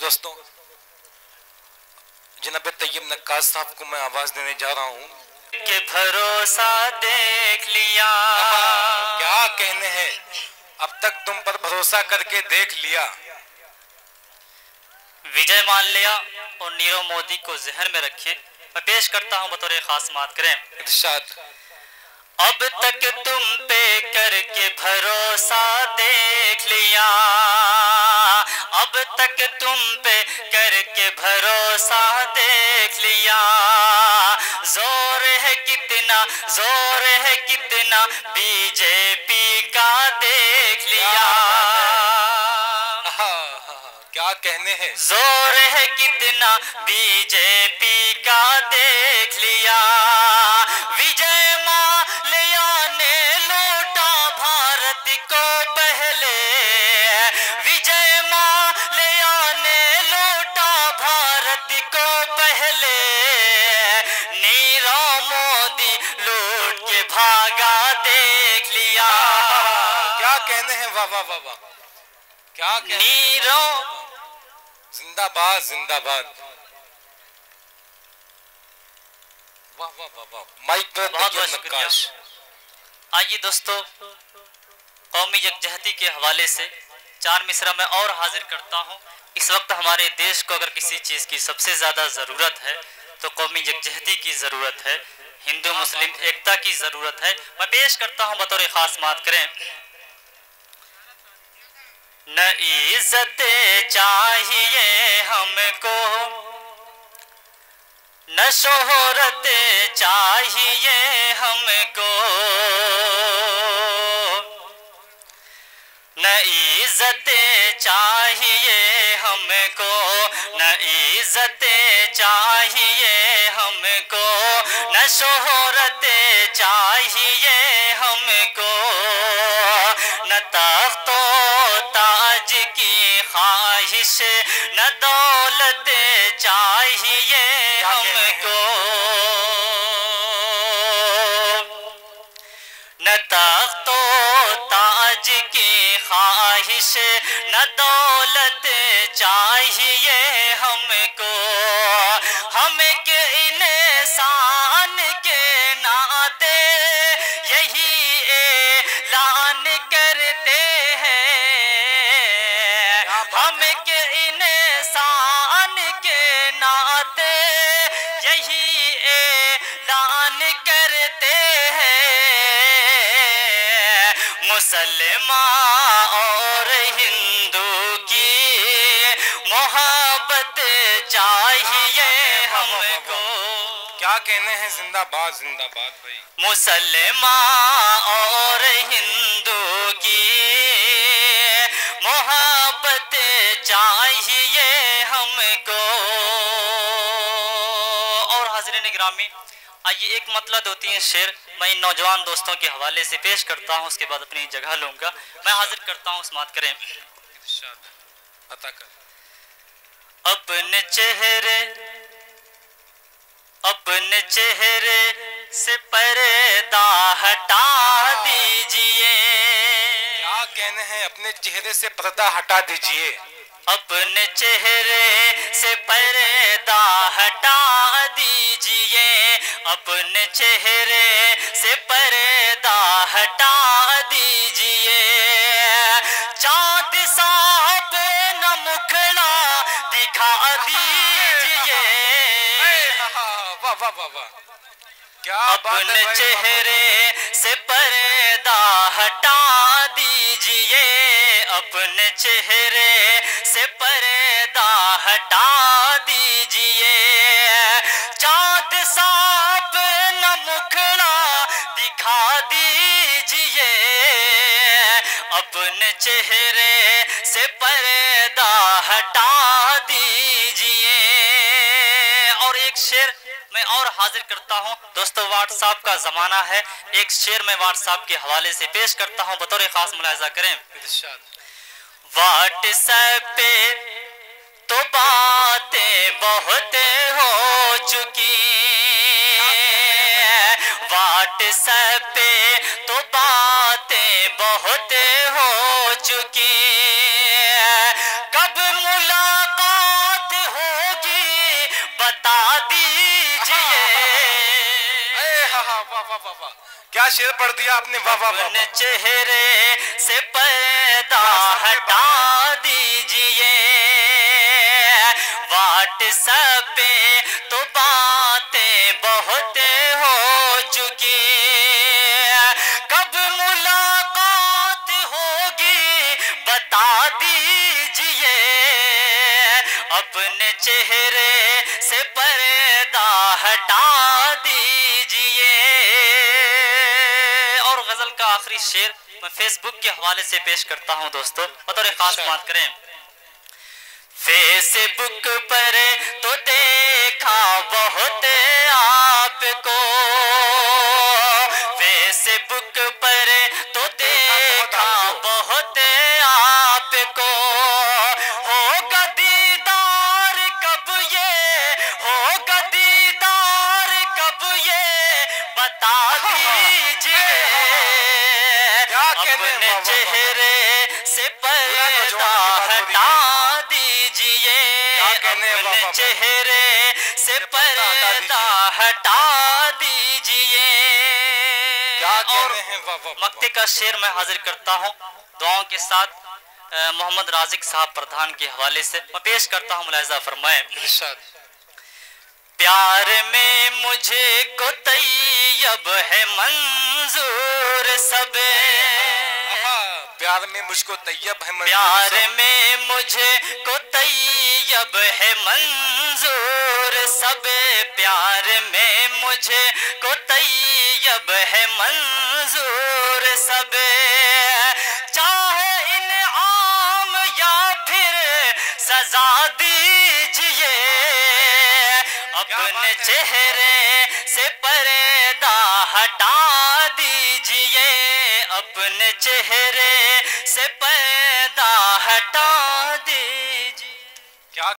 दोस्तों, जनाब तैयब नक्काश साहब को मैं आवाज देने जा रहा हूँ कि भरोसा देख लिया। क्या कहने हैं, अब तक तुम पर भरोसा करके देख लिया। विजय माल्या और नीरव मोदी को जहन में रखें। मैं पेश करता हूँ बतौर खास बात करें। इरशाद। अब तक तुम पे करके भरोसा देख लिया, अब तक तुम पे करके भरोसा देख लिया। जोर है कितना, जोर है कितना बीजेपी का देख लिया। क्या कहने हैं, जोर है कितना बीजेपी का देख लिया। विजय माल्या ने लूटा भारत को पहले, विजय माल्या ने लूटा भारत को पहले। नीरव मोदी लूट के भागा देख लिया। क्या कहने हैं, वाह वाह वाह वाह, क्या नीरव जिंदाबाद जिंदाबाद, वाह वाह वाह वाह। माइक पर बहुत बहुत शुक्रिया। आइए दोस्तों, कौमी यकजहती के हवाले से चार मिसरा में और हाजिर करता हूँ। इस वक्त हमारे देश को अगर किसी चीज़ की सबसे ज़्यादा ज़रूरत है तो कौमी यकजहती की ज़रूरत है, हिंदू मुस्लिम एकता की ज़रूरत है। मैं पेश करता हूँ बतौर ख़ास बात करें। न इज्जत चाहिए हमको, न शोहरत चाहिए हमको, न इज्जत चाहिए हमको, न इज्जत चाहिए हमको, न शोहरत चाहिए हमको, न तख्तो ताज की ख्वाहिश, न दौलत चाहिए हमको, न तख्तो ताज की ख्वाहिश, न दौलत चाहिए हमको। हम के इंसान के नाते यही ऐलान करते हैं, हम के इंसान के नाते यही ऐलान करते हैं। मुसलमान और हिंदू की मोहब्बत चाहिए हमको। क्या कहने हैं, जिंदाबाद जिंदाबाद भाई। मुसलमान और हिंदू की मोहब्बत चाहिए हमको। और हाज़रीन गिरामी, आइए एक मतलब 2-3 शेर मैं इन नौजवान दोस्तों के हवाले से पेश करता हूँ, उसके बाद अपनी जगह लूँगा। मैं हाजिर करता हूँ, समात करें। अता कर। अपने चेहरे, अपने चेहरे से पर्दा हटा दीजिए। क्या कहने हैं, अपने चेहरे से पर्दा हटा दीजिए। अपने चेहरे से पर्दा हटा दीजिए, अपने चेहरे से पर्दा हटा दीजिए। चाँद सा अपना मुखड़ा दिखा दीजिए। वाह वाह वाह वाह, क्या अपने चेहरे से पर्दा हटा दीजिए, अपने चेहरे से पर्दा हटा दीजिए। चाँद सा अपना मुखड़ा दिखा दीजिए, अपने चेहरे से पर्दा हटा दीजिए। और एक शेर मैं और हाजिर करता हूं दोस्तों, व्हाट्सएप का जमाना है, एक शेर मैं व्हाट्सएप के हवाले से पेश करता हूं, बतौर खास मुलाहिजा करें। व्हाट्सएप पे तो बातें बहुत हो चुकी, व्हाट्सएप पे तो बातें बहुत हो चुकी। कब मुलाकात वाह वाह वाह, क्या शेर पढ़ दिया आपने, वाह वाह वाह। अपने चेहरे से पर्दा हटा दीजिए, व्हाट्सएप पे तो बातें बहुत हो चुकी, कब मुलाकात होगी बता दीजिए, अपने चेहरे से पर्दा हटा दीजिए। और गजल का आखिरी शेर मैं फेसबुक के हवाले से पेश करता हूं दोस्तों, बतौर खास बात करें। फेसबुक पर तो देखा बहुत आपको, फेसबुक पर तो देखा बहुत आपको, होगा दीदार कब ये, होगा दीदार कब ये बता दीजिए, अपने चेहरे से पर्दा हटा दीजिए, अपने चेहरे से पर्दा हटा दीजिए। और मक्ते का शेर मैं हाजिर करता हूँ दुआओं के साथ मोहम्मद राजिक साहब प्रधान के हवाले से मैं पेश करता हूँ, मुलाहिजा फरमाएं। प्यार में मुझे को तैयब है मंजूर सब, प्यार में मुझको तैयब है मंजूर, प्यार में मुझे को तैयब है मंजूर सब, प्यार में मुझे को तैयब है मंजूर सब, चाहे इनाम या फिर सजा दीजिए, अपने चेहरे से पर्दा हटा दीजिए, अपने चेहरे से पर्दा हटा दीजिए।